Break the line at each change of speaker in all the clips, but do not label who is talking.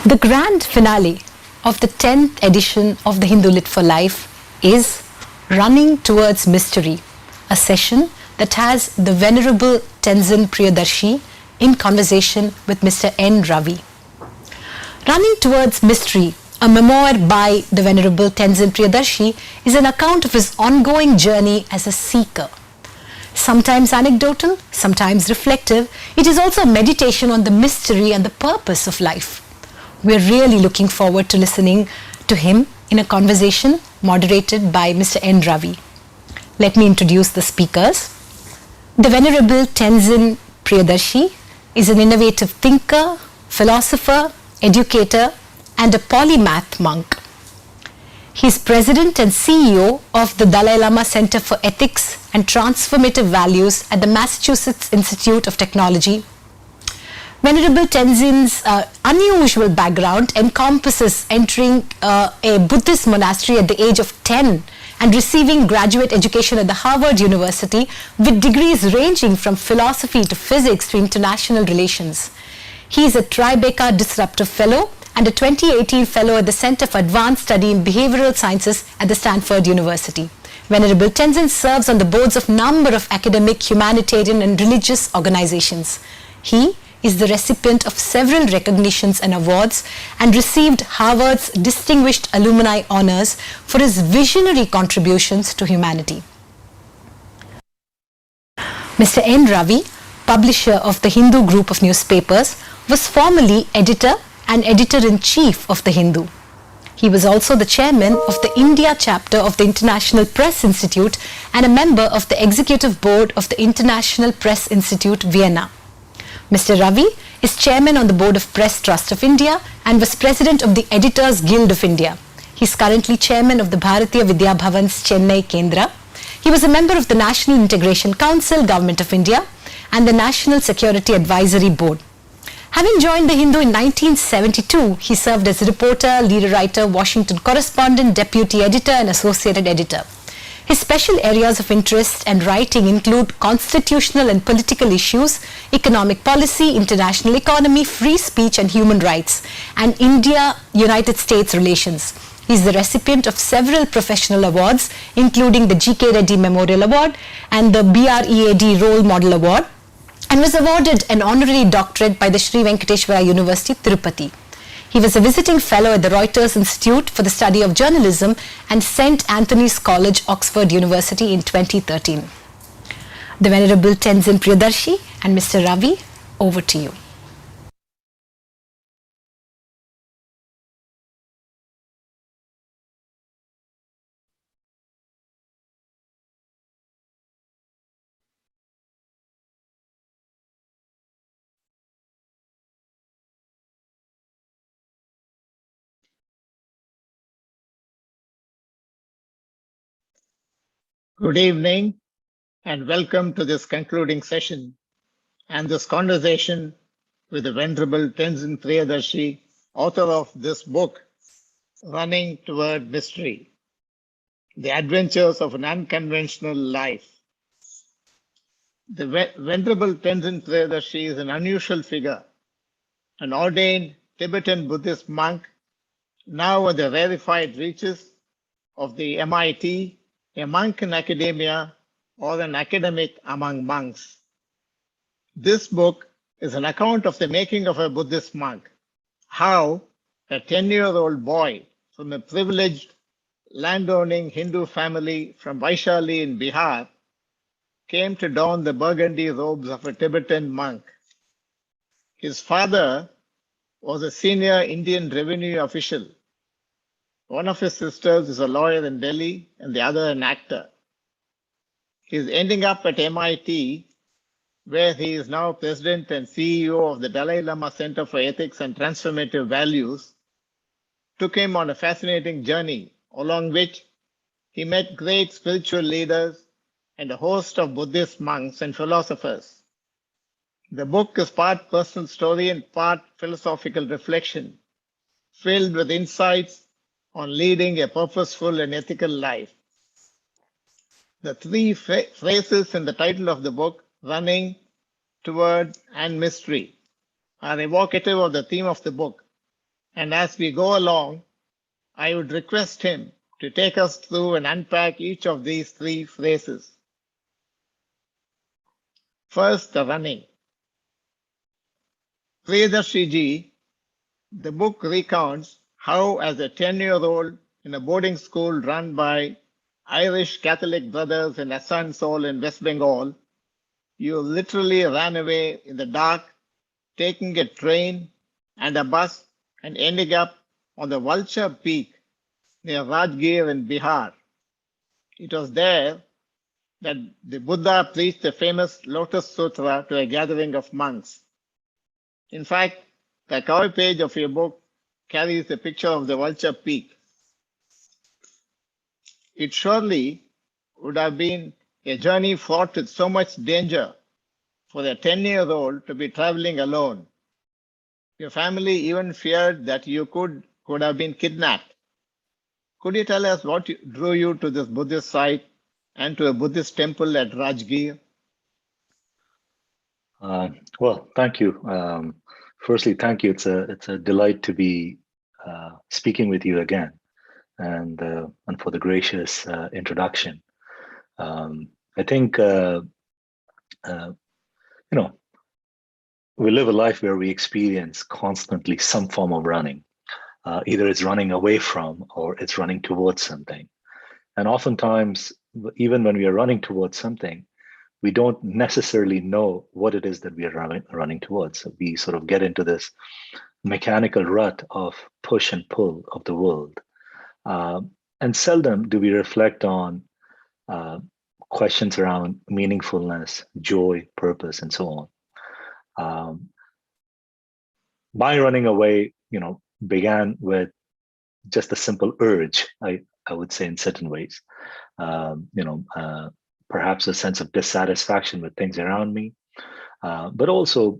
The grand finale of the 10th edition of the Hindu Lit for Life is Running Towards Mystery, a session that has the Venerable Tenzin Priyadarshi in conversation with Mr. N. Ravi. Running Towards Mystery, a memoir by the Venerable Tenzin Priyadarshi, is an account of his ongoing journey as a seeker. Sometimes anecdotal, sometimes reflective, it is also a meditation on the mystery and the purpose of life. We're really looking forward to listening to him in a conversation moderated by Mr. N. Ravi. Let me introduce the speakers. The Venerable Tenzin Priyadarshi is an innovative thinker, philosopher, educator, and a polymath monk. He is President and CEO of the Dalai Lama Center for Ethics and Transformative Values at the Massachusetts Institute of Technology. Venerable Tenzin's unusual background encompasses entering a Buddhist monastery at the age of 10 and receiving graduate education at the Harvard University with degrees ranging from philosophy to physics to international relations. He is a Tribeca Disruptive Fellow and a 2018 Fellow at the Center for Advanced Study in Behavioral Sciences at the Stanford University. Venerable Tenzin serves on the boards of a number of academic, humanitarian and religious organizations. He is the recipient of several recognitions and awards and received Harvard's Distinguished Alumni Honors for his visionary contributions to humanity. Mr. N. Ravi, publisher of the Hindu group of newspapers, was formerly editor and editor-in-chief of the Hindu. He was also the chairman of the India chapter of the International Press Institute and a member of the executive board of the International Press Institute, Vienna. Mr. Ravi is chairman on the board of Press Trust of India and was president of the Editors Guild of India. He is currently chairman of the Bharatiya Vidya Bhavan's Chennai Kendra. He was a member of the National Integration Council, Government of India, and the National Security Advisory Board. Having joined the Hindu in 1972, he served as reporter, leader writer, Washington correspondent, deputy editor, and associated editor. His special areas of interest and writing include constitutional and political issues, economic policy, international economy, free speech and human rights, and India-United States relations. He is the recipient of several professional awards, including the G.K. Reddy Memorial Award and the BREAD Role Model Award, and was awarded an honorary doctorate by the Sri Venkateswara University, Tirupati. He was a visiting fellow at the Reuters Institute for the Study of Journalism and St. Anthony's College, Oxford University in 2013. The Venerable Tenzin Priyadarshi and Mr. Ravi, over to you.
Good evening and welcome to this concluding session and this conversation with the Venerable Tenzin Priyadarshi, author of this book, Running Toward Mystery, The Adventures of an Unconventional Life. The Venerable Tenzin Priyadarshi is an unusual figure, an ordained Tibetan Buddhist monk, now on the rarefied reaches of the MIT, a monk in academia, or an academic among monks. This book is an account of the making of a Buddhist monk, how a 10-year-old boy from a privileged landowning Hindu family from Vaishali in Bihar came to don the burgundy robes of a Tibetan monk. His father was a senior Indian revenue official. One of his sisters is a lawyer in Delhi and the other an actor. He is ending up at MIT, where he is now president and CEO of the Dalai Lama Center for Ethics and Transformative Values, took him on a fascinating journey, along which he met great spiritual leaders and a host of Buddhist monks and philosophers. The book is part personal story and part philosophical reflection, filled with insights on leading a purposeful and ethical life. The three phrases in the title of the book, Running Toward and Mystery, are evocative of the theme of the book And as we go along, I would request him to take us through and unpack each of these three phrases. First, the running. Priyadarshi ji, the book recounts how, as a 10-year-old in a boarding school run by Irish Catholic brothers in Asansol in West Bengal, you literally ran away in the dark, taking a train and a bus and ending up on the Vulture Peak near Rajgir in Bihar. It was there that the Buddha preached the famous Lotus Sutra to a gathering of monks. In fact, the cover page of your book carries a picture of the Vulture Peak. It surely would have been a journey fraught with so much danger for a 10-year-old to be traveling alone. Your family even feared that you could have been kidnapped. Could you tell us what drew you to this Buddhist site and to a Buddhist temple at Rajgir?
Well, thank you. Firstly, thank you. It's a delight to be speaking with you again, and for the gracious introduction. I think you know, we live a life where we experience constantly some form of running. Either it's running away from or it's running towards something. And oftentimes, even when we are running towards something, we don't necessarily know what it is that we are running towards. So we sort of get into this mechanical rut of push and pull of the world. And seldom do we reflect on questions around meaningfulness, joy, purpose, and so on. My running away, began with just a simple urge, I would say, in certain ways. Perhaps a sense of dissatisfaction with things around me, but also,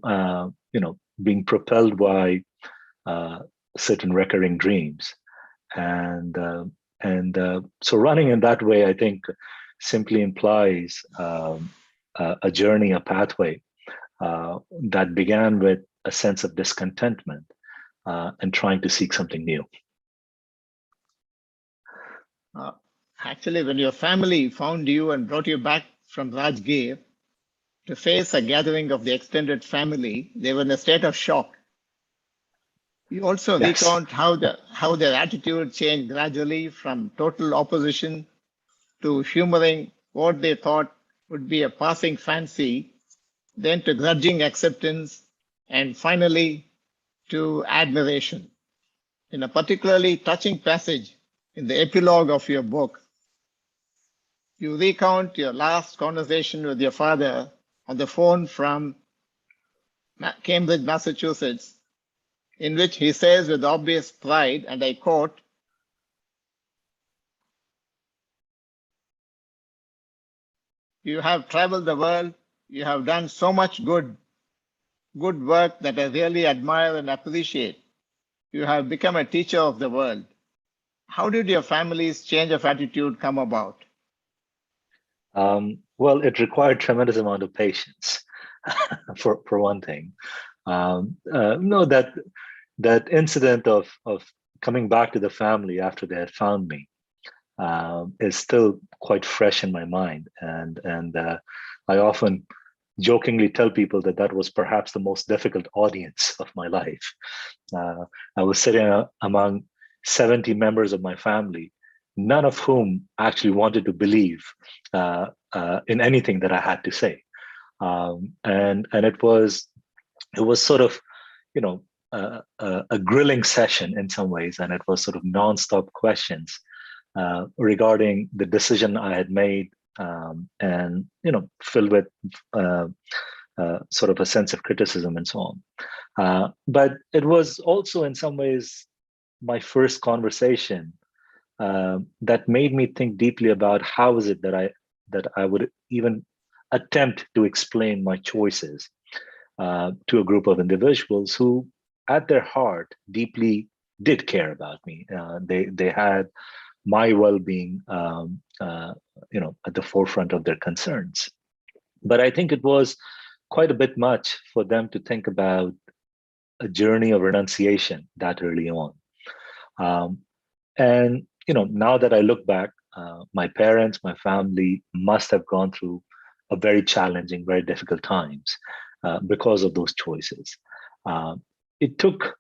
being propelled by certain recurring dreams, and so running in that way, I think, simply implies a journey, a pathway that began with a sense of discontentment and trying to seek something new.
Actually, when your family found you and brought you back from Rajgir to face a gathering of the extended family, they were in a state of shock. You also
Yes.
recount how their attitude changed gradually from total opposition to humoring what they thought would be a passing fancy, then to grudging acceptance, and finally to admiration. In a particularly touching passage in the epilogue of your book, you recount your last conversation with your father on the phone from Cambridge, Massachusetts, in which he says with obvious pride, and I quote, "You have traveled the world, you have done so much good work that I really admire and appreciate. You have become a teacher of the world." How did your family's change of attitude come about?
Well, it required tremendous amount of patience, for one thing. No, that incident of coming back to the family after they had found me is still quite fresh in my mind, and I often jokingly tell people that was perhaps the most difficult audience of my life. I was sitting among 70 members of my family, none of whom actually wanted to believe in anything that I had to say, and it was sort of, a grilling session in some ways, and it was sort of nonstop questions regarding the decision I had made, and filled with sort of a sense of criticism and so on. But it was also in some ways my first conversation that made me think deeply about how is it that I would even attempt to explain my choices to a group of individuals who, at their heart, deeply did care about me. They had my well-being, at the forefront of their concerns. But I think it was quite a bit much for them to think about a journey of renunciation that early on. And now that I look back, my parents, my family must have gone through a very challenging, very difficult times because of those choices. It took,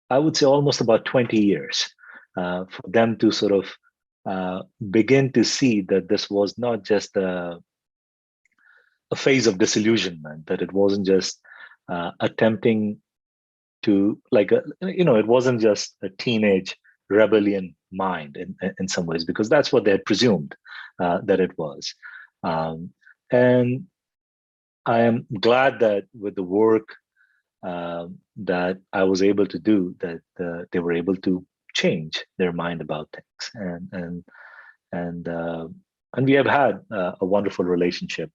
I would say, almost about 20 years for them to sort of begin to see that this was not just a phase of disillusionment, that it wasn't just attempting to, it wasn't just a teenage rebellion mind in some ways, because that's what they had presumed that it was. And I am glad that with the work that I was able to do, that they were able to change their mind about things, and we have had a wonderful relationship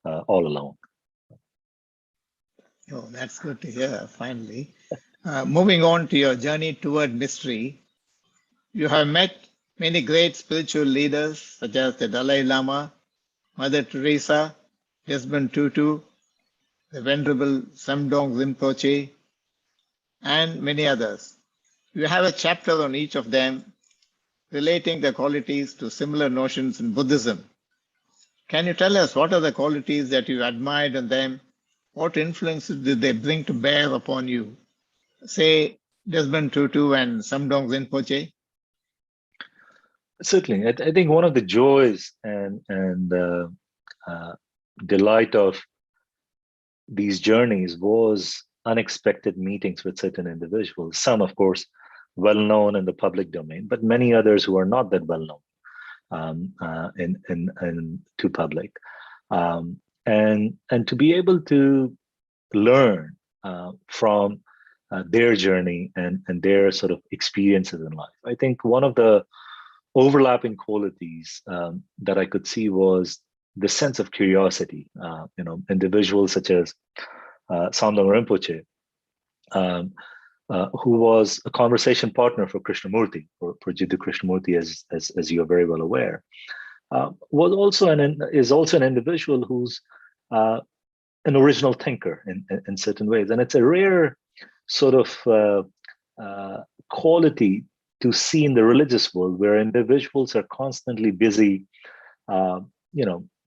all along.
Oh, that's good to hear, finally. Moving on to your journey toward mystery, you have met many great spiritual leaders such as the Dalai Lama, Mother Teresa, Desmond Tutu, the Venerable Samdong Rinpoche, and many others. You have a chapter on each of them relating the qualities to similar notions in Buddhism. Can you tell us what are the qualities that you admired in them? What influences did they bring to bear upon you? Say, Desmond Tutu and Samdong Rinpoche?
Certainly, I think one of the joys and delight of these journeys was unexpected meetings with certain individuals. Some, of course, well known in the public domain, but many others who are not that well known to public, and to be able to learn from their journey and their sort of experiences in life. I think one of the overlapping qualities that I could see was the sense of curiosity. Individuals such as Samdang Rinpoche, who was a conversation partner for Krishnamurti, for Jiddu Krishnamurti, as you are very well aware, is also an individual who's an original thinker in certain ways, and it's a rare sort of quality to see in the religious world, where individuals are constantly busy,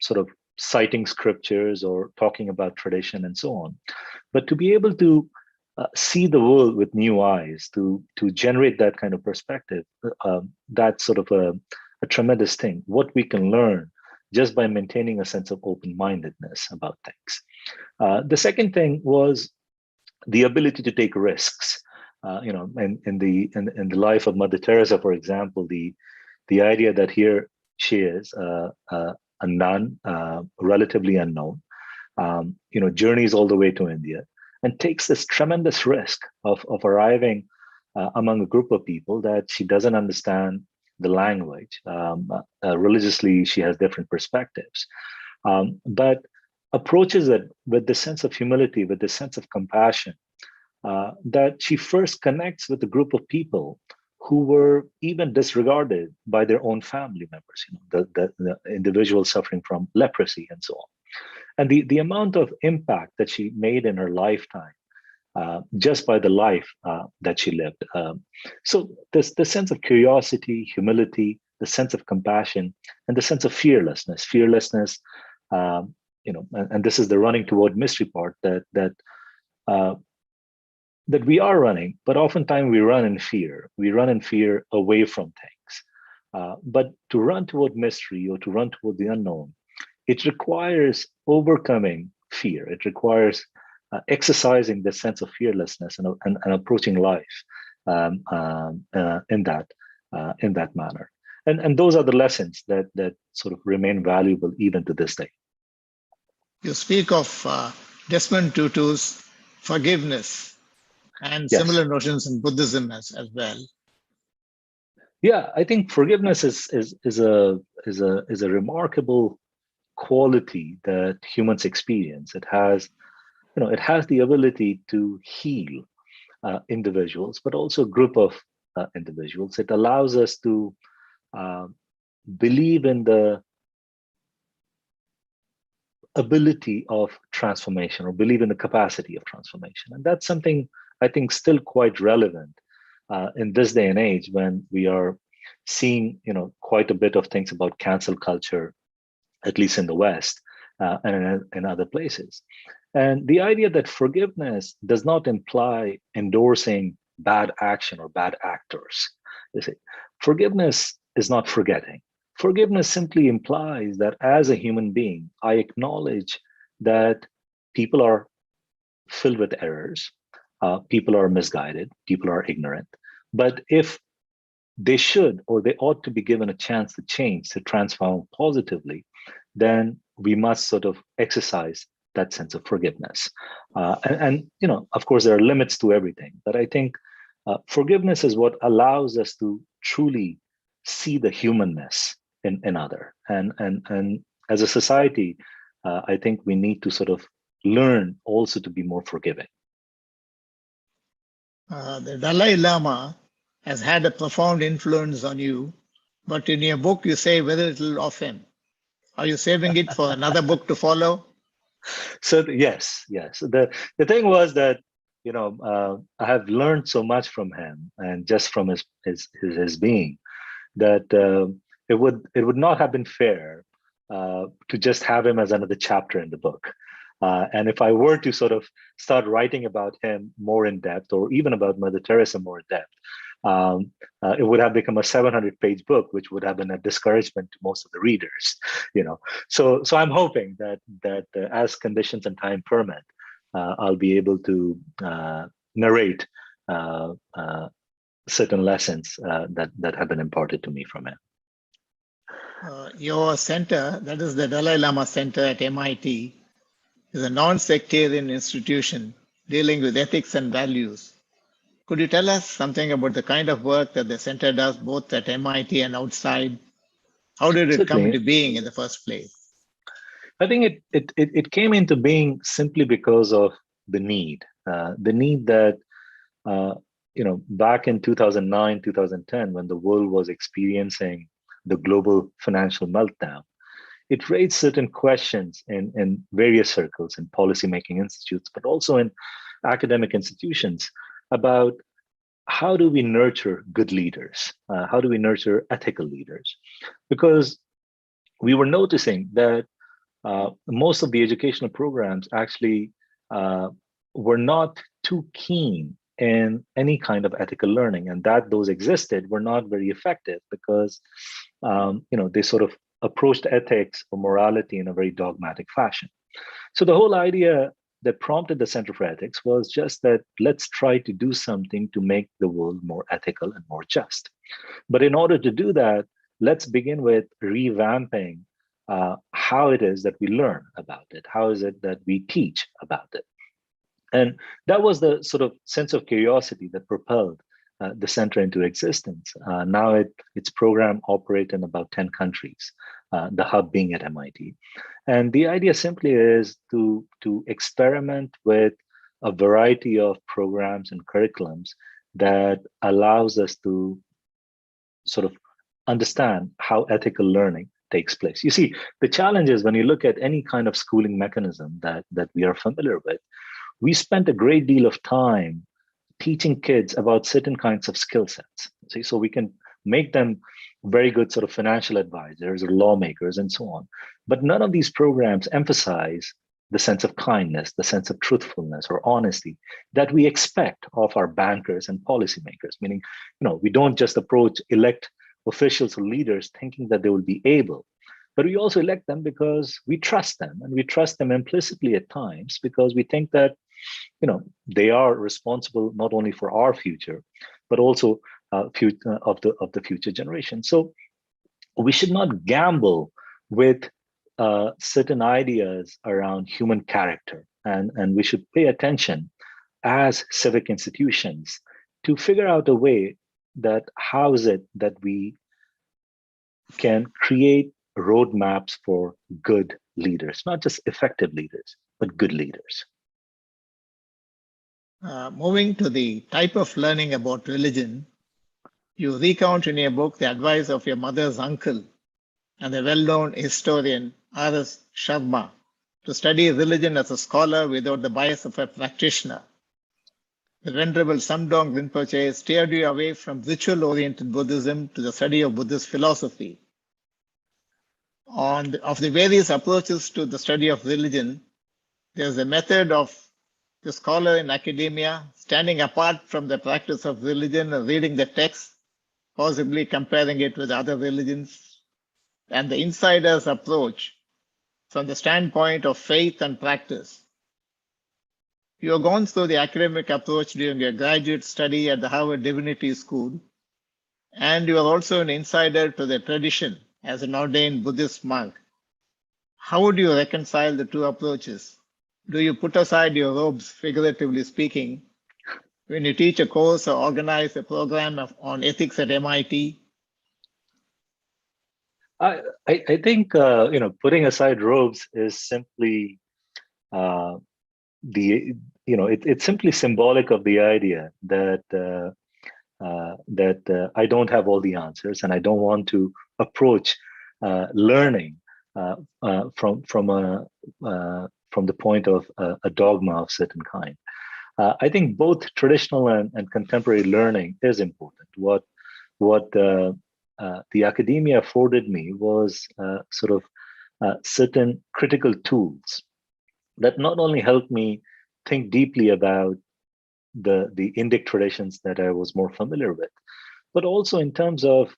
sort of citing scriptures or talking about tradition and so on. But to be able to see the world with new eyes, to generate that kind of perspective, that's sort of a tremendous thing. What we can learn just by maintaining a sense of open-mindedness about things. The second thing was the ability to take risks. In the life of Mother Teresa, for example, the idea that here she is a nun, relatively unknown, journeys all the way to India, and takes this tremendous risk of arriving among a group of people that she doesn't understand the language. Religiously, she has different perspectives, but approaches it with the sense of humility, with the sense of compassion, that she first connects with a group of people who were even disregarded by their own family members, the individuals suffering from leprosy and so on. And the amount of impact that she made in her lifetime, just by the life that she lived. So the sense of curiosity, humility, the sense of compassion, and the sense of fearlessness. And this is the running toward mystery part, that we are running, but oftentimes we run in fear. We run in fear away from things. But to run toward mystery or to run toward the unknown, it requires overcoming fear. It requires exercising the sense of fearlessness and approaching life in that manner. And those are the lessons that sort of remain valuable even to this day.
You speak of Desmond Tutu's forgiveness and
Yes.
similar notions in Buddhism as well.
Yeah, I think forgiveness is a remarkable quality that humans experience. It has the ability to heal individuals, but also a group of individuals. It allows us to believe in the ability of transformation, or believe in the capacity of transformation. And that's something I think still quite relevant in this day and age when we are seeing, quite a bit of things about cancel culture, at least in the West and in other places. And the idea that forgiveness does not imply endorsing bad action or bad actors. You see, forgiveness is not forgetting. Forgiveness simply implies that as a human being, I acknowledge that people are filled with errors, people are misguided, people are ignorant. But if they should or they ought to be given a chance to change, to transform positively, then we must sort of exercise that sense of forgiveness. And of course, there are limits to everything, but I think forgiveness is what allows us to truly see the humanness in other. And as a society, I think we need to sort of learn also to be more forgiving.
The Dalai Lama has had a profound influence on you, but in your book you say very little of him. Are you saving it for another book to follow?
So yes. The thing was that I have learned so much from him, and just from his being, that it would not have been fair to just have him as another chapter in the book. And if I were to sort of start writing about him more in depth, or even about Mother Teresa more in depth, it would have become a 700-page book, which would have been a discouragement to most of the readers. So I'm hoping that as conditions and time permit, I'll be able to narrate certain lessons that have been imparted to me from him.
Your center, that is the Dalai Lama Center at MIT, is a non-sectarian institution dealing with ethics and values. Could you tell us something about the kind of work that the center does both at MIT and outside? How did it come into being in the first place?
I think it came into being simply because of the need that back in 2009, 2010, when the world was experiencing the global financial meltdown, it raised certain questions in various circles, in policymaking institutes, but also in academic institutions, about how do we nurture good leaders? How do we nurture ethical leaders? Because we were noticing that most of the educational programs actually were not too keen in any kind of ethical learning, and that those existed were not very effective because they sort of approached ethics or morality in a very dogmatic fashion. So the whole idea that prompted the Center for Ethics was just that let's try to do something to make the world more ethical and more just. But in order to do that, let's begin with revamping how it is that we learn about it. How is it that we teach about it? And that was the sort of sense of curiosity that propelled the center into existence. Now its program operates in about 10 countries, the hub being at MIT. And the idea simply is to experiment with a variety of programs and curriculums that allows us to sort of understand how ethical learning takes place. You see, the challenge is when you look at any kind of schooling mechanism that we are familiar with, we spent a great deal of time teaching kids about certain kinds of skill sets. See, so we can make them very good sort of financial advisors or lawmakers and so on. But none of these programs emphasize the sense of kindness, the sense of truthfulness or honesty that we expect of our bankers and policymakers. Meaning, we don't just elect officials or leaders thinking that they will be able, but we also elect them because we trust them, and we trust them implicitly at times because we think that they are responsible not only for our future, but also of the future generation. So we should not gamble with certain ideas around human character, and we should pay attention as civic institutions to figure out a way that how is it that we can create roadmaps for good leaders, not just effective leaders, but good leaders.
Moving to the type of learning about religion, you recount in your book the advice of your mother's uncle and the well-known historian R.S. Sharma to study religion as a scholar without the bias of a practitioner. The Venerable Samdong Rinpoche steered you away from ritual-oriented Buddhism to the study of Buddhist philosophy. Of the various approaches to the study of religion, there's a method of the scholar in academia standing apart from the practice of religion and reading the text, possibly comparing it with other religions, and the insider's approach from the standpoint of faith and practice. You have gone through the academic approach during your graduate study at the Harvard Divinity School, and you are also an insider to the tradition as an ordained Buddhist monk. How would you reconcile the two approaches? Do you put aside your robes, figuratively speaking, when you teach a course or organize a program on ethics at MIT?
I think putting aside robes is simply it's simply symbolic of the idea that I don't have all the answers, and I don't want to approach learning from the point of a dogma of certain kind. I think both traditional and contemporary learning is important. What the academia afforded me was certain critical tools that not only helped me think deeply about the Indic traditions that I was more familiar with, but also in terms of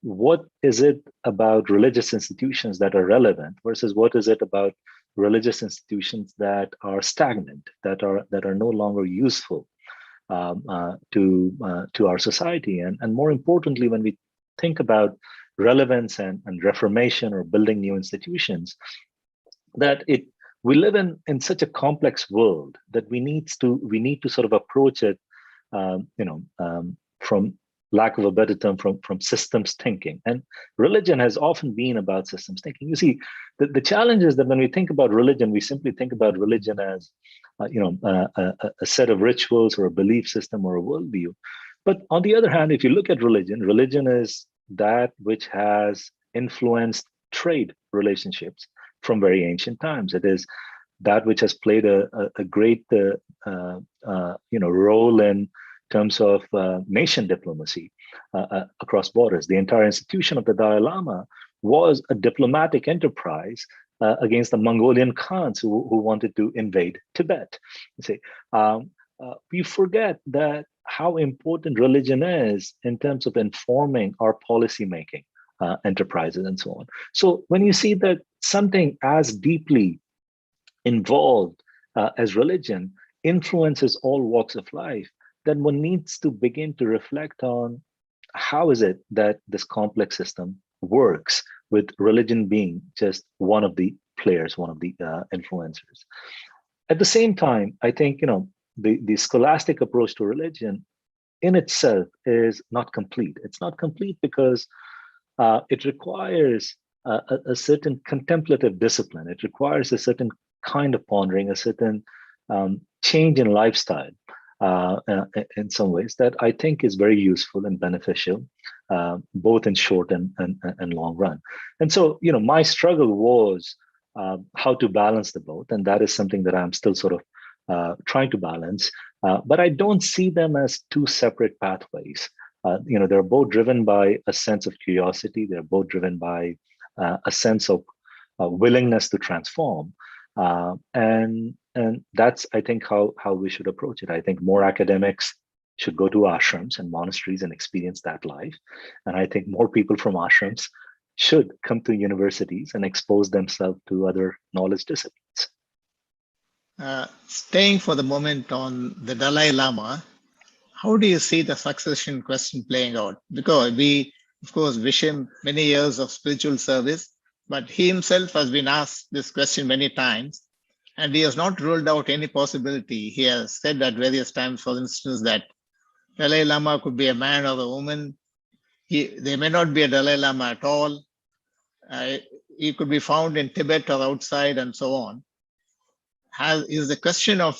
what is it about religious institutions that are relevant versus what is it about religious institutions that are stagnant, that are no longer useful to our society. And more importantly, when we think about relevance and reformation or building new institutions, that we live in such a complex world that we need to sort of approach it from lack of a better term, from systems thinking. And religion has often been about systems thinking. You see, the challenge is that when we think about religion, we simply think about religion as a set of rituals or a belief system or a worldview. But on the other hand, if you look at religion is that which has influenced trade relationships from very ancient times. It is that which has played a great role in terms of nation diplomacy across borders. The entire institution of the Dalai Lama was a diplomatic enterprise against the Mongolian Khans who wanted to invade Tibet. You see, we forget that how important religion is in terms of informing our policymaking enterprises and so on. So when you see that something as deeply involved as religion influences all walks of life, then one needs to begin to reflect on how is it that this complex system works, with religion being just one of the players, one of the influencers. At the same time, I think the scholastic approach to religion in itself is not complete. It's not complete because it requires a certain contemplative discipline. It requires a certain kind of pondering, a certain change in lifestyle in some ways that I think is very useful and beneficial, both in short and long run. And so, my struggle was how to balance the both. And that is something that I'm still sort of trying to balance. But I don't see them as two separate pathways. They're both driven by a sense of curiosity. They're both driven by a sense of willingness to transform. And that's, I think, how we should approach it. I think more academics should go to ashrams and monasteries and experience that life. And I think more people from ashrams should come to universities and expose themselves to other knowledge disciplines.
Staying for the moment on the Dalai Lama, how do you see the succession question playing out? Because we, of course, wish him many years of spiritual service, but he himself has been asked this question many times, and he has not ruled out any possibility. He has said at various times, for instance, that Dalai Lama could be a man or a woman. There may not be a Dalai Lama at all. He could be found in Tibet or outside, and so on. Is the question of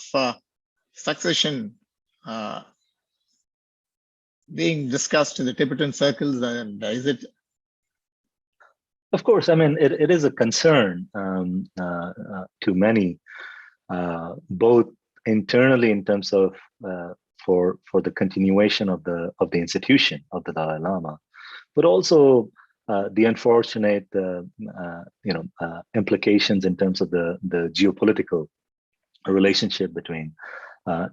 succession being discussed in the Tibetan circles, and is it?
Of course, I mean, it is a concern to many, both internally in terms of for the continuation of the institution of the Dalai Lama, but also the unfortunate implications in terms of the geopolitical relationship between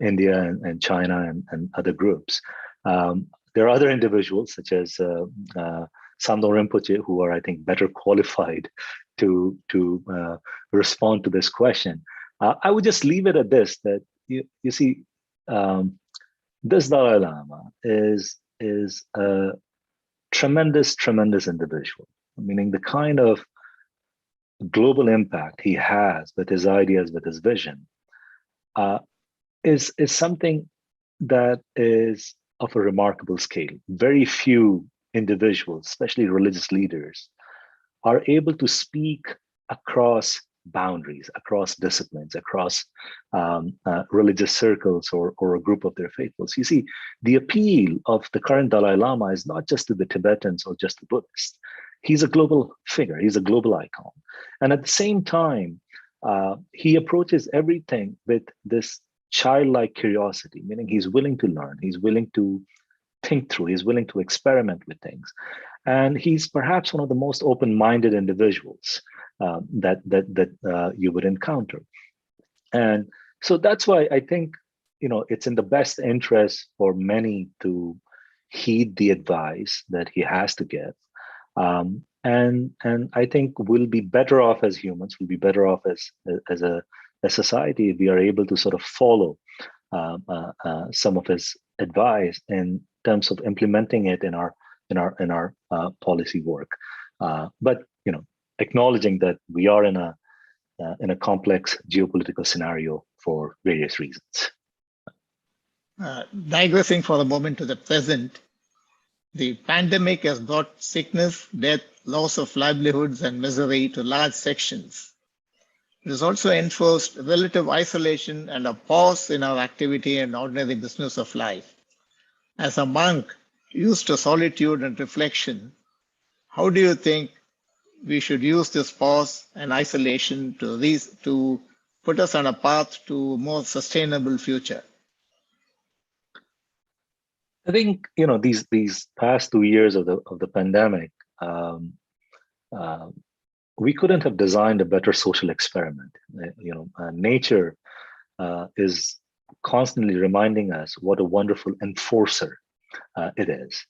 India and China and other groups. There are other individuals such as Samdol Rinpoche who are, I think, better qualified to respond to this question. I would just leave it at this: that you see, this Dalai Lama is a tremendous individual. Meaning the kind of global impact he has with his ideas, with his vision, is something that is of a remarkable scale. Very few individuals, especially religious leaders, are able to speak across boundaries, across disciplines, across religious circles or a group of their faithfuls. You see, the appeal of the current Dalai Lama is not just to the Tibetans or just the Buddhists. He's a global figure, he's a global icon. And at the same time, he approaches everything with this childlike curiosity, meaning he's willing to learn, he's willing to think through, he's willing to experiment with things. And he's perhaps one of the most open-minded individuals that you would encounter. And so that's why I think, it's in the best interest for many to heed the advice that he has to give. And I think we'll be better off as humans, we'll be better off as a society if we are able to sort of follow some of his advice in terms of implementing it in our policy work. But acknowledging that we are in a complex geopolitical scenario for various reasons.
Digressing for a moment to the present, the pandemic has brought sickness, death, loss of livelihoods, and misery to large sections. It has also enforced relative isolation and a pause in our activity and ordinary business of life. As a monk used to solitude and reflection, how do you think we should use this pause and isolation to put us on a path to a more sustainable future?
I think these past 2 years of the pandemic, we couldn't have designed a better social experiment. Nature is constantly reminding us what a wonderful enforcer it is,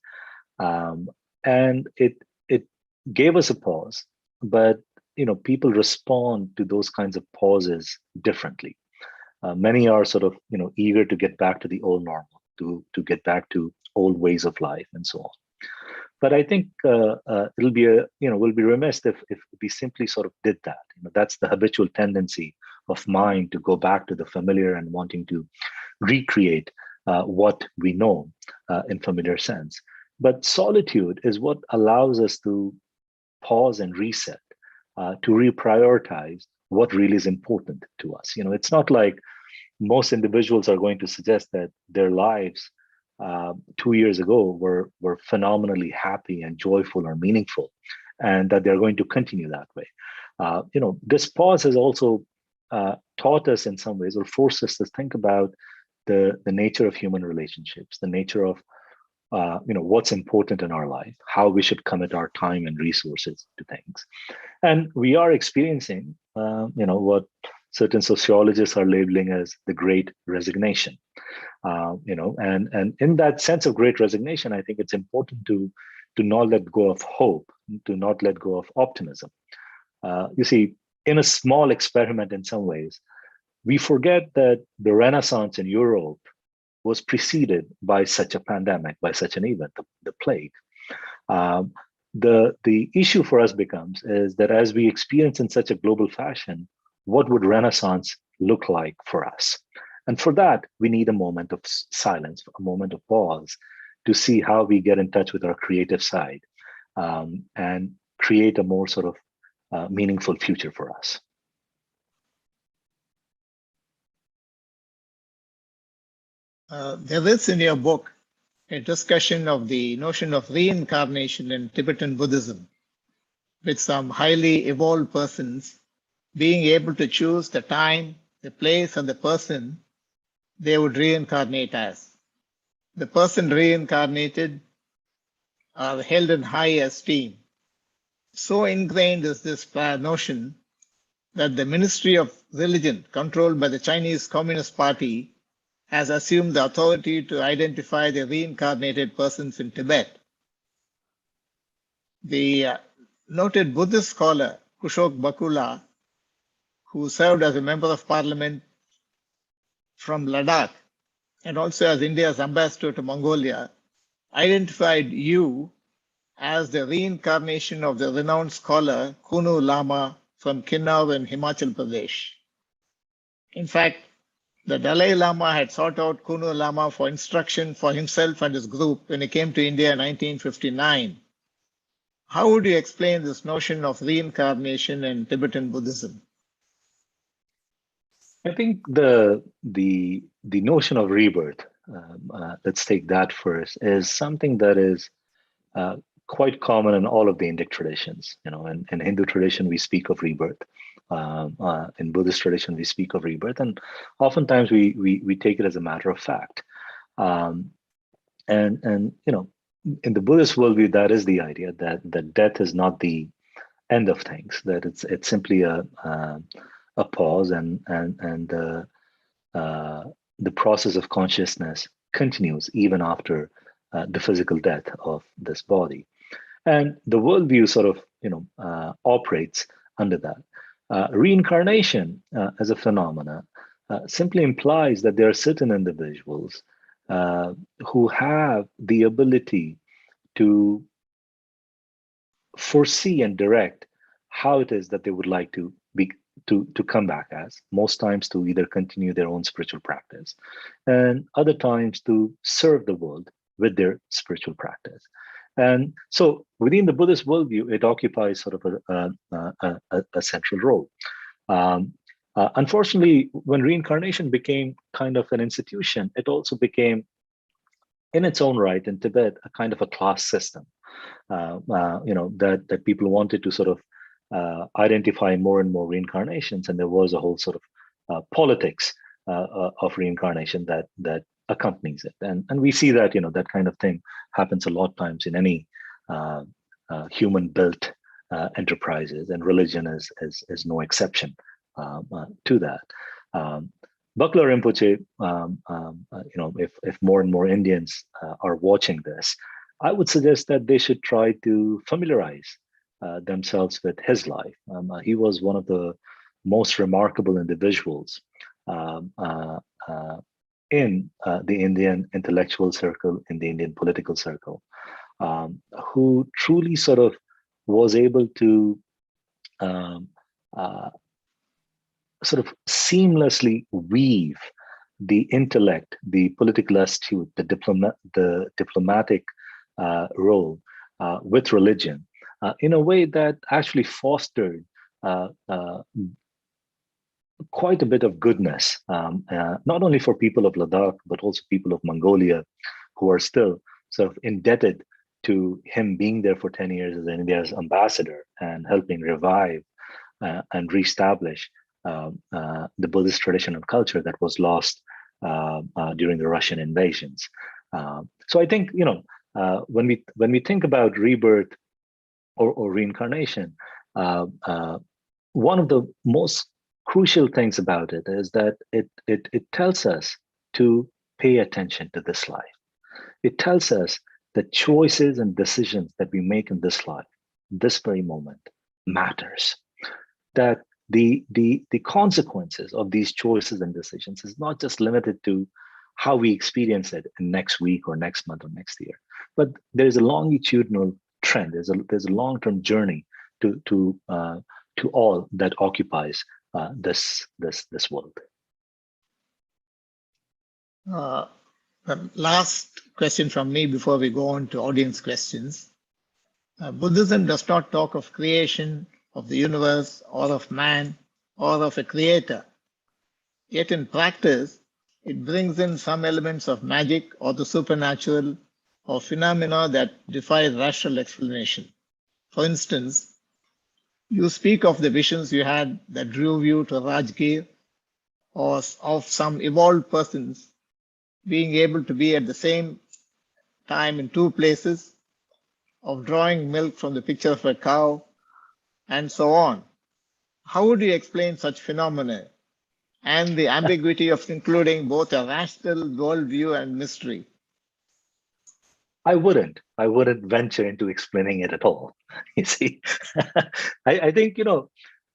and it gave us a pause. But people respond to those kinds of pauses differently. Many are sort of eager to get back to the old normal, to get back to old ways of life and so on. But I think it'll be we'll be remiss if we simply sort of did that. That's the habitual tendency of mind, to go back to the familiar and wanting to recreate what we know in familiar sense. But solitude is what allows us to pause and reset, to reprioritize what really is important to us. It's not like most individuals are going to suggest that their lives 2 years ago were phenomenally happy and joyful or meaningful, and that they're going to continue that way. This pause has also taught us in some ways, or forced us to think about the nature of human relationships, the nature of what's important in our life, how we should commit our time and resources to things. And we are experiencing what certain sociologists are labeling as the Great Resignation. And in that sense of Great Resignation, I think it's important to not let go of hope, to not let go of optimism. You see, in a small experiment in some ways, we forget that the Renaissance in Europe was preceded by such a pandemic, by such an event, the plague. The issue for us becomes is that as we experience in such a global fashion, what would Renaissance look like for us? And for that, we need a moment of silence, a moment of pause, to see how we get in touch with our creative side and create a more sort of meaningful future for us.
There is in your book a discussion of the notion of reincarnation in Tibetan Buddhism, with some highly evolved persons being able to choose the time, the place, and the person they would reincarnate as. The person reincarnated are held in high esteem. So ingrained is this prior notion that the Ministry of Religion, controlled by the Chinese Communist Party, has assumed the authority to identify the reincarnated persons in Tibet. The noted Buddhist scholar Kushok Bakula, who served as a member of parliament from Ladakh and also as India's ambassador to Mongolia, identified you as the reincarnation of the renowned scholar Kunu Lama from Kinnaur in Himachal Pradesh. In fact, the Dalai Lama had sought out Kunu Lama for instruction for himself and his group when he came to India in 1959. How would you explain this notion of reincarnation in Tibetan Buddhism?
I think the notion of rebirth, let's take that first, is something that is quite common in all of the Indic traditions. You know, in Hindu tradition, we speak of rebirth. In Buddhist tradition, we speak of rebirth, and oftentimes we take it as a matter of fact. And you know, in the Buddhist worldview, that is the idea that death is not the end of things; that it's simply a pause, and the process of consciousness continues even after the physical death of this body. And the worldview sort of, you know, operates under that. Reincarnation as a phenomena simply implies that there are certain individuals who have the ability to foresee and direct how it is that they would like to be to come back as, most times to either continue their own spiritual practice, and other times to serve the world with their spiritual practice. And so within the Buddhist worldview, it occupies sort of a central role. Unfortunately, when reincarnation became kind of an institution, it also became, in its own right, in Tibet, a kind of a class system. You know, that people wanted to sort of identify more and more reincarnations, and there was a whole sort of politics of reincarnation that accompanies it, and we see that, you know, that kind of thing happens a lot of times in any human-built enterprises, and religion is no exception to that. Bakla Rinpoche, you know, if more and more Indians are watching this, I would suggest that they should try to familiarize themselves with his life. He was one of the most remarkable individuals in the Indian intellectual circle, in the Indian political circle, who truly sort of was able to sort of seamlessly weave the intellect, the political astute, the diplomatic role with religion in a way that actually fostered quite a bit of goodness, not only for people of Ladakh, but also people of Mongolia, who are still sort of indebted to him being there for 10 years as India's ambassador and helping revive and reestablish the Buddhist tradition and culture that was lost during the Russian invasions. So I think, you know, when we think about rebirth or reincarnation, one of the most crucial things about it is that it tells us to pay attention to this life. It tells us that choices and decisions that we make in this life, this very moment, matters. That the consequences of these choices and decisions is not just limited to how we experience it in next week or next month or next year, but there's a longitudinal trend. There's a long-term journey to all that occupies this world.
The last question from me before we go on to audience questions. Buddhism does not talk of creation, of the universe, or of man, or of a creator. Yet in practice, it brings in some elements of magic or the supernatural or phenomena that defy rational explanation. For instance, you speak of the visions you had that drew you to Rajgir, or of some evolved persons being able to be at the same time in two places, of drawing milk from the picture of a cow, and so on. How would you explain such phenomena and the ambiguity of including both a rational worldview and mystery?
I wouldn't. I wouldn't venture into explaining it at all. You see, I think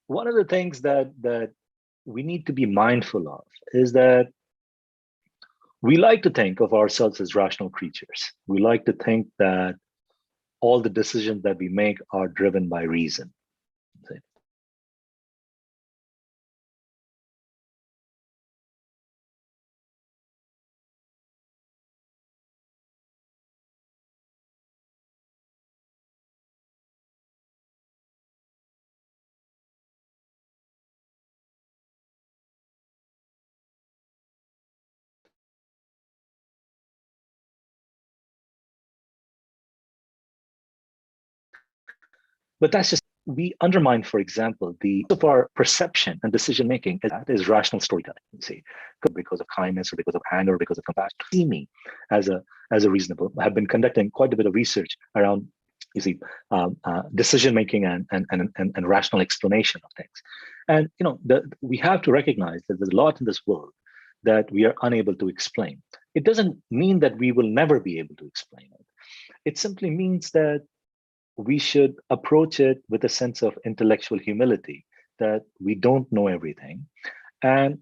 one of the things that we need to be mindful of is that we like to think of ourselves as rational creatures. We like to think that all the decisions that we make are driven by reason. But that's just, we undermine, for example, the of our perception and decision making is rational storytelling. You see, because of kindness or because of anger or because of compassion, see me as a reasonable. I have been conducting quite a bit of research around, you see, decision making and rational explanation of things. And we have to recognize that there's a lot in this world that we are unable to explain. It doesn't mean that we will never be able to explain it. It simply means that we should approach it with a sense of intellectual humility, that we don't know everything. And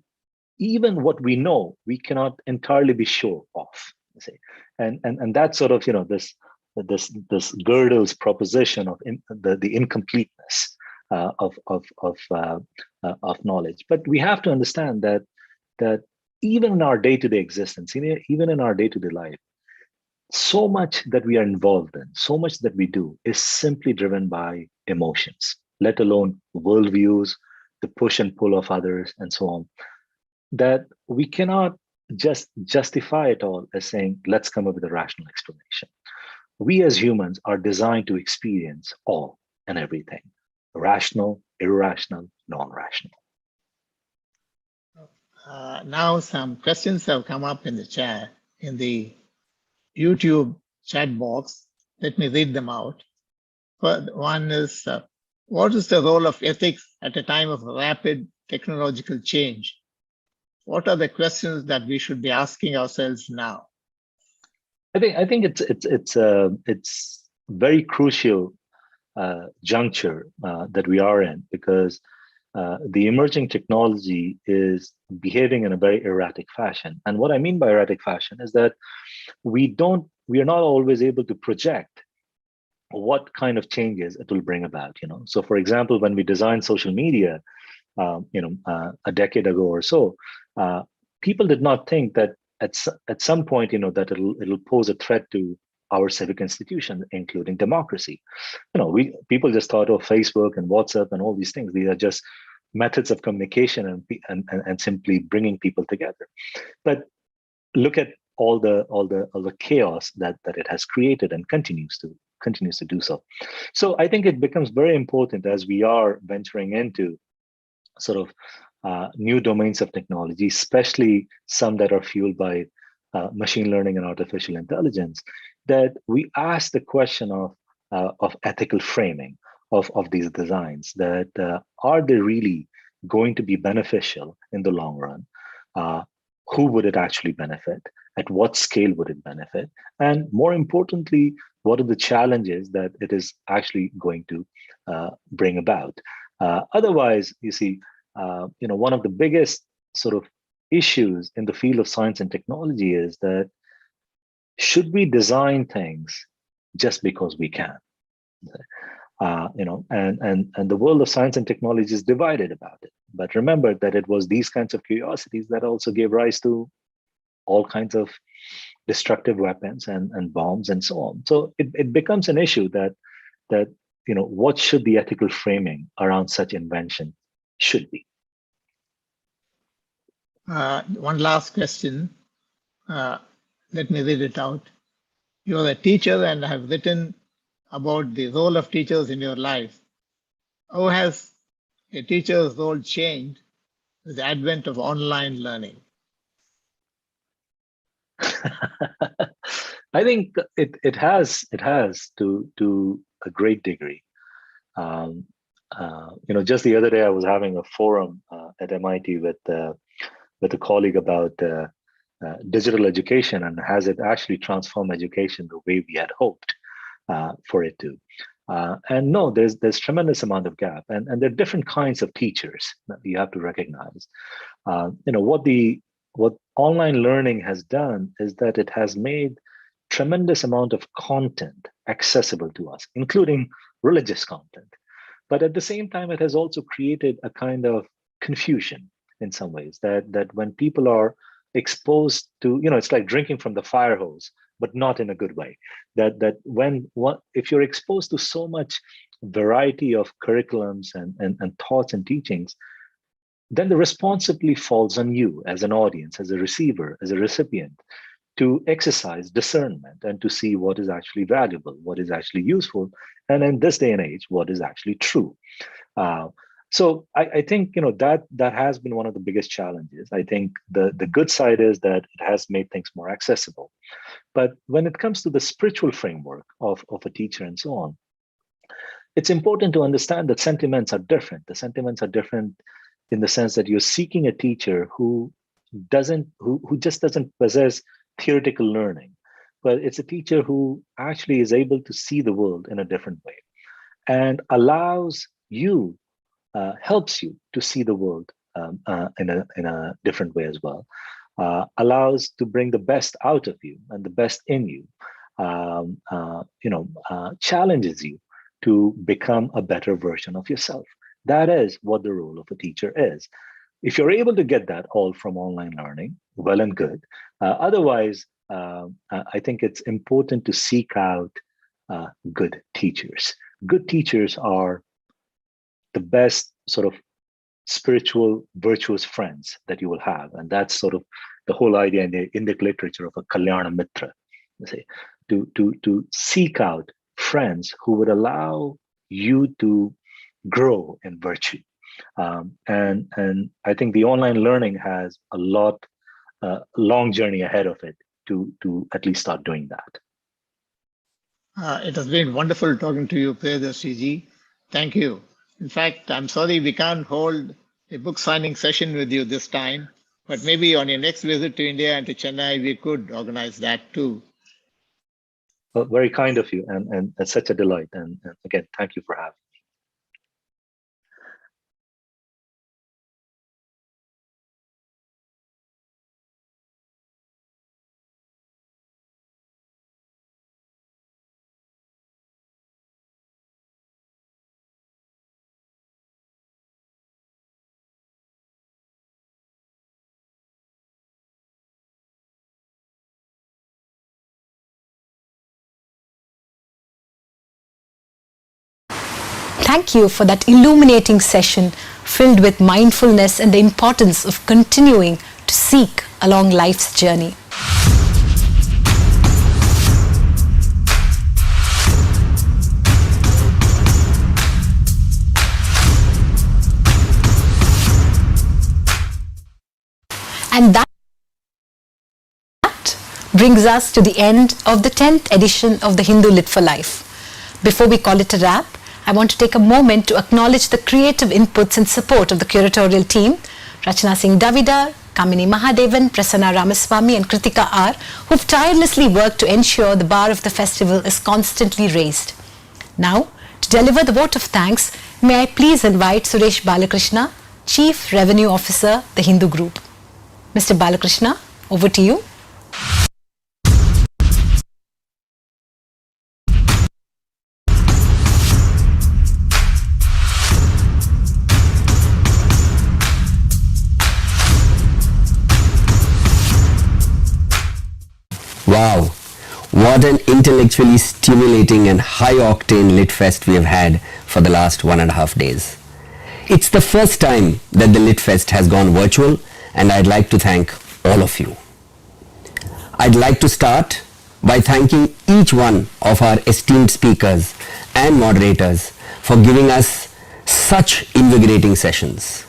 even what we know, we cannot entirely be sure of. And that's sort of, this Gödel's proposition of the incompleteness of knowledge. But we have to understand that even in our day-to-day existence, even in our day-to-day life, so much that we are involved in, so much that we do is simply driven by emotions, let alone worldviews, the push and pull of others, and so on, that we cannot just justify it all as saying, let's come up with a rational explanation. We as humans are designed to experience all and everything, rational, irrational, non-rational.
Now some questions have come up in the chat, in the YouTube chat box. Let me read them out. One is, what is the role of ethics at a time of rapid technological change? What are the questions that we should be asking ourselves now?
I think it's very crucial juncture that we are in, because the emerging technology is behaving in a very erratic fashion. And what I mean by erratic fashion is that we are not always able to project what kind of changes it will bring about. So for example, when we designed social media, a decade ago or so, people did not think that at some point, that it'll pose a threat to our civic institutions, including democracy. People just thought of Facebook and WhatsApp and all these things. These are just methods of communication and simply bringing people together. But look at all the chaos that it has created and continues to do so. So I think it becomes very important as we are venturing into sort of new domains of technology, especially some that are fueled by machine learning and artificial intelligence, that we ask the question of ethical framing of these designs, that are they really going to be beneficial in the long run? Who would it actually benefit? At what scale would it benefit? And more importantly, what are the challenges that it is actually going to bring about? Otherwise, you see, one of the biggest sort of issues in the field of science and technology is that should we design things just because we can? And the world of science and technology is divided about it. But remember that it was these kinds of curiosities that also gave rise to all kinds of destructive weapons and bombs and so on. So it becomes an issue that what should the ethical framing around such invention should be.
One last question. Let me read it out. You're a teacher and have written about the role of teachers in your life. How has a teacher's role changed with the advent of online learning?
I think it has to a great degree. Just the other day I was having a forum at MIT with a colleague about digital education and has it actually transformed education the way we had hoped for it to. And no, there's tremendous amount of gap, and there are different kinds of teachers that you have to recognize. What online learning has done is that it has made tremendous amount of content accessible to us, including religious content. But at the same time, it has also created a kind of confusion in some ways that when people are exposed to, it's like drinking from the fire hose, but not in a good way. If you're exposed to so much variety of curriculums and thoughts and teachings, then the responsibility falls on you as an audience, as a receiver, as a recipient, to exercise discernment and to see what is actually valuable, what is actually useful, and in this day and age, what is actually true. So I think that has been one of the biggest challenges. I think the good side is that it has made things more accessible. But when it comes to the spiritual framework of a teacher and so on, it's important to understand that sentiments are different. The sentiments are different in the sense that you're seeking a teacher who just doesn't possess theoretical learning, but it's a teacher who actually is able to see the world in a different way and allows you, helps you to see the world in a different way as well, allows to bring the best out of you and the best in you, challenges you to become a better version of yourself. That is what the role of a teacher is. If you're able to get that all from online learning, well and good. Otherwise, I think it's important to seek out good teachers. Good teachers are the best sort of spiritual, virtuous friends that you will have. And that's sort of the whole idea in the Indic literature of a Kalyana Mitra, to seek out friends who would allow you to grow in virtue. And I think the online learning has a long journey ahead of it to at least start doing that.
It has been wonderful talking to you, Priyadarshi ji. Thank you. In fact, I'm sorry we can't hold a book signing session with you this time, but maybe on your next visit to India and to Chennai, we could organize that too.
Well, very kind of you, and it's such a delight. And again, thank you for having me.
Thank you for that illuminating session filled with mindfulness and the importance of continuing to seek along life's journey. And that brings us to the end of the 10th edition of the Hindu Lit for Life. Before we call it a wrap, I want to take a moment to acknowledge the creative inputs and support of the curatorial team, Rachana Singh Davidar, Kamini Mahadevan, Prasanna Ramaswamy and Kritika R, who've tirelessly worked to ensure the bar of the festival is constantly raised. Now, to deliver the vote of thanks, may I please invite Suresh Balakrishna, Chief Revenue Officer, the Hindu Group. Mr. Balakrishna, over to you.
Wow, what an intellectually stimulating and high-octane Lit Fest we have had for the last 1.5 days. It's the first time that the Lit Fest has gone virtual, and I'd like to thank all of you. I'd like to start by thanking each one of our esteemed speakers and moderators for giving us such invigorating sessions.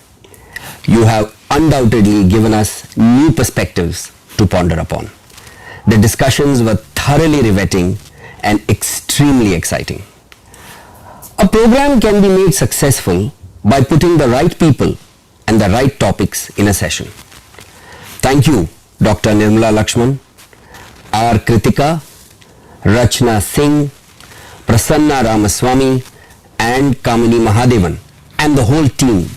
You have undoubtedly given us new perspectives to ponder upon. The discussions were thoroughly riveting and extremely exciting. A program can be made successful by putting the right people and the right topics in a session. Thank you, Dr. Nirmala Lakshman, R. Kritika, Rachna Singh, Prasanna Ramaswamy, and Kamini Mahadevan, and the whole team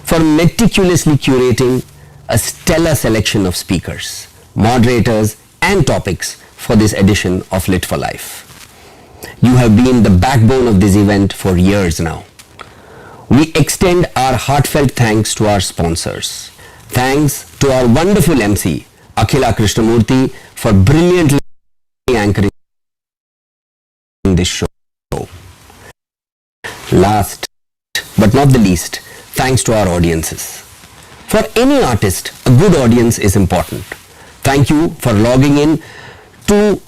for meticulously curating a stellar selection of speakers, moderators, and topics for this edition of Lit for Life. You have been the backbone of this event for years now. We extend our heartfelt thanks to our sponsors. Thanks to our wonderful MC, Akhila Krishnamurthy, for brilliantly anchoring this show. Last but not the least, thanks to our audiences. For any artist, a good audience is important. Thank you for logging in to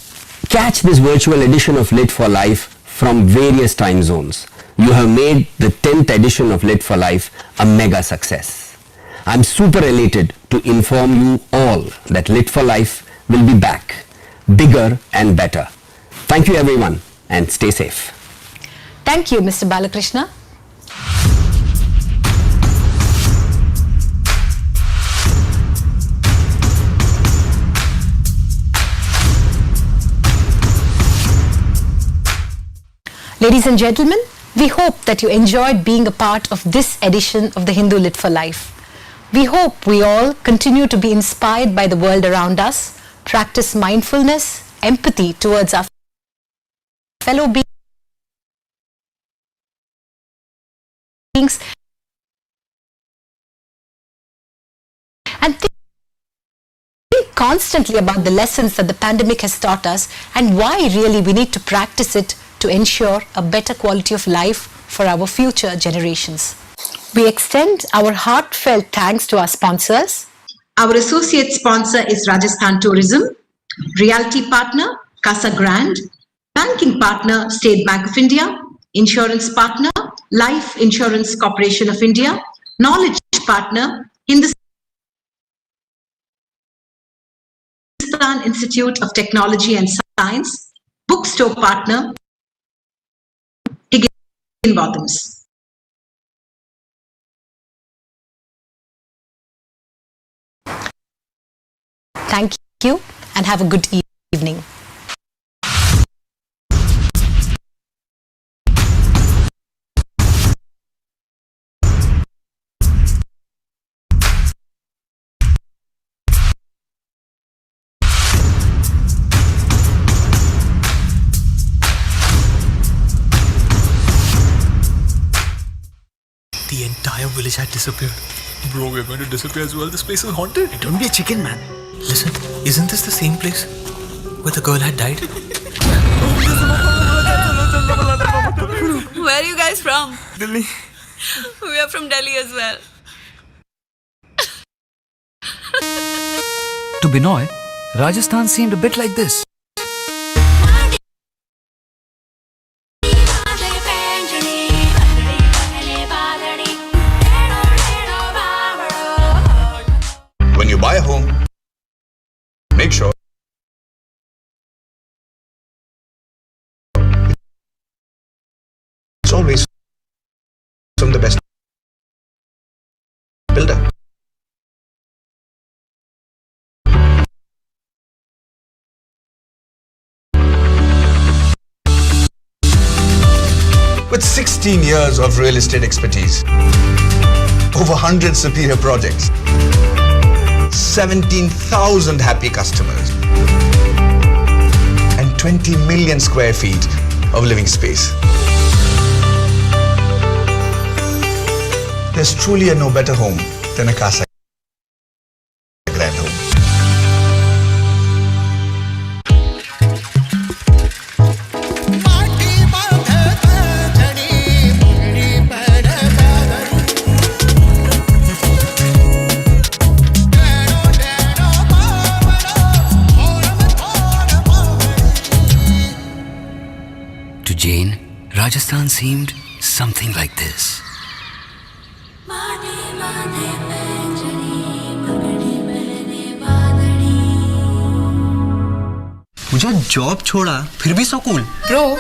catch this virtual edition of Lit for Life from various time zones. You have made the 10th edition of Lit for Life a mega success. I'm super elated to inform you all that Lit for Life will be back, bigger and better. Thank you everyone and stay safe.
Thank you, Mr. Balakrishna. Ladies and gentlemen, we hope that you enjoyed being a part of this edition of the Hindu Lit for Life. We hope we all continue to be inspired by the world around us, practice mindfulness, empathy towards our fellow beings, and think constantly about the lessons that the pandemic has taught us and why really we need to practice it to ensure a better quality of life for our future generations. We extend our heartfelt thanks to our sponsors.
Our associate sponsor is Rajasthan Tourism, Realty Partner, Casa Grand, Banking Partner, State Bank of India, Insurance Partner, Life Insurance Corporation of India, Knowledge Partner, Hindustan Institute of Technology and Science, Bookstore Partner, Higginbotham's.
Thank you and have a good evening.
The entire village had disappeared. Bro, we're going to disappear as well. This place is haunted.
Don't be a chicken, man.
Listen, isn't this the same place where the girl had died?
Where are you guys from?
Delhi.
We are from Delhi as well.
To Binoy, Rajasthan seemed a bit like this.
When you buy a home, make sure it's always from the best builder. With 16 years of real estate expertise, over 100 superior projects, 17,000 happy customers, and 20 million square feet of living space. There's truly no better home than a Casa Grand home.
To Jane, Rajasthan seemed something like this.
मुझे job छोड़ा फिर भी so cool.
Bro,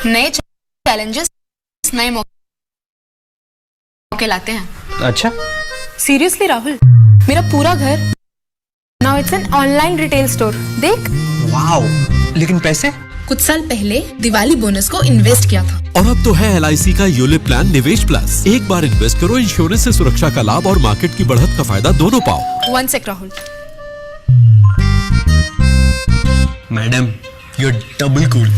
नए challenges नए मौके लाते हैं।
अच्छा,
seriously Rahul, मेरा पूरा घर now it's an online retail store. देख।
वाओ, लेकिन पैसे?
कुछ साल पहले दिवाली बोनस को इन्वेस्ट किया था।
और अब तो है LIC का यूलिप प्लान निवेश प्लस। एक बार इन्वेस्ट करो, इंश्योरेंस से सुरक्षा का लाभ और मार्केट की बढ़त का फायदा दोनों पाओ।
One sec Rahul.
Madam, you're double cool.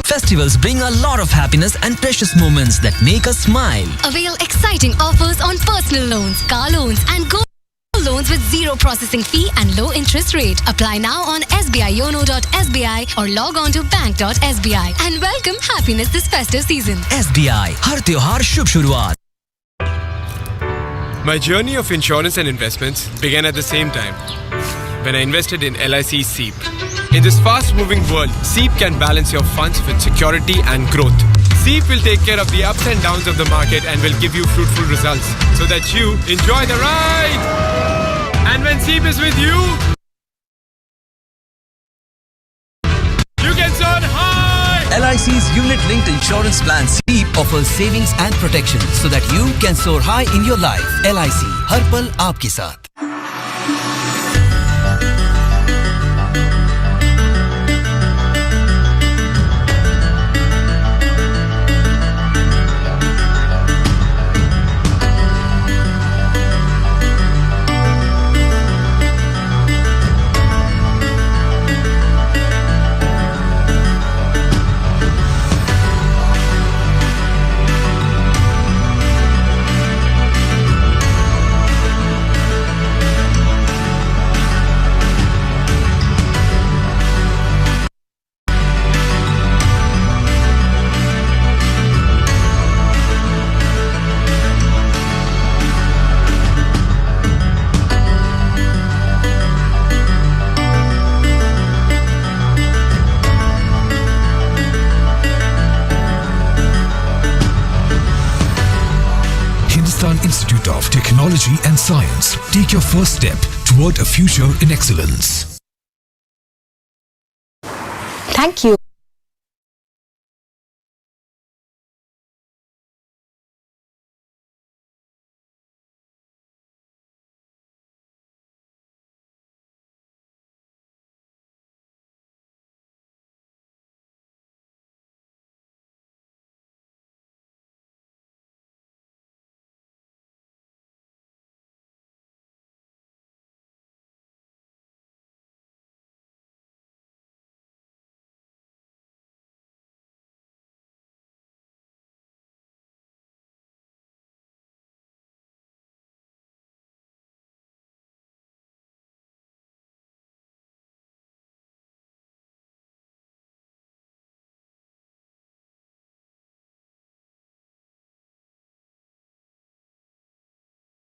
Festivals bring a lot of happiness and precious moments that make us smile.
Avail exciting offers on personal loans, car loans and gold loans with zero processing fee and low interest rate. Apply now on sbiyono.sbi or log on to bank.sbi and welcome happiness this festive season.
SBI, हर त्योहार शुभ शुरुआत।
My journey of insurance and investments began at the same time when I invested in LIC SEEP. In this fast-moving world, SEEP can balance your funds with security and growth. SEEP will take care of the ups and downs of the market and will give you fruitful results so that you enjoy the ride. And when SEEP is with you, you can soar high.
LIC's unit-linked insurance plan SEEP offers savings and protection so that you can soar high in your life. LIC, हर पल आपके साथ।
Institute of Technology and Science. Take your first step toward a future in excellence.
Thank you.